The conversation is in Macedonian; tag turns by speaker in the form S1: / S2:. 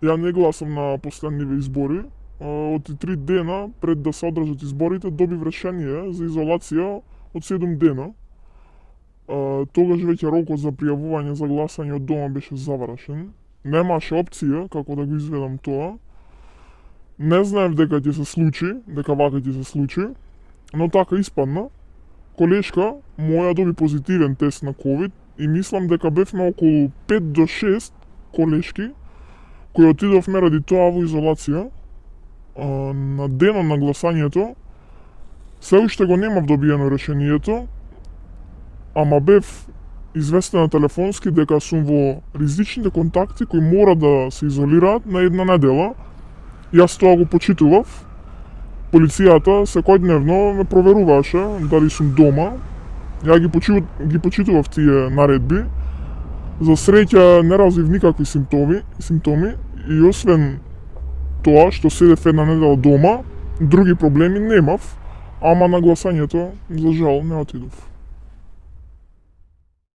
S1: Ја не гласам на последниве избори. Од 3 дена пред да се одржат изборите добив решение за изолација од 7 дена. Тогаш веќе рокот за пријавување за гласање од дома беше завршен. Немаше опција како да го изведам тоа. Не знаев дека ќе се случи, дека вака ќе се случи, но така испадна. Колешка моја доби позитивен тест на COVID и мислам дека бевме околу 5 до 6 колешки кои отидовме ради тоа во изолација. На денот на гласањето се уште го немав добиено решението, ама бев известена телефонски дека сум во ризичните контакти кои мора да се изолираат на една недела. Јас тоа го почитував. Полицијата секојдневно ме проверуваше дали сум дома. Ја ги почитував тие наредби. За среќа не развив никакви симптоми и освен тоа што седев една недела дома, други проблеми немав, ама на гласањето за жал не отидов.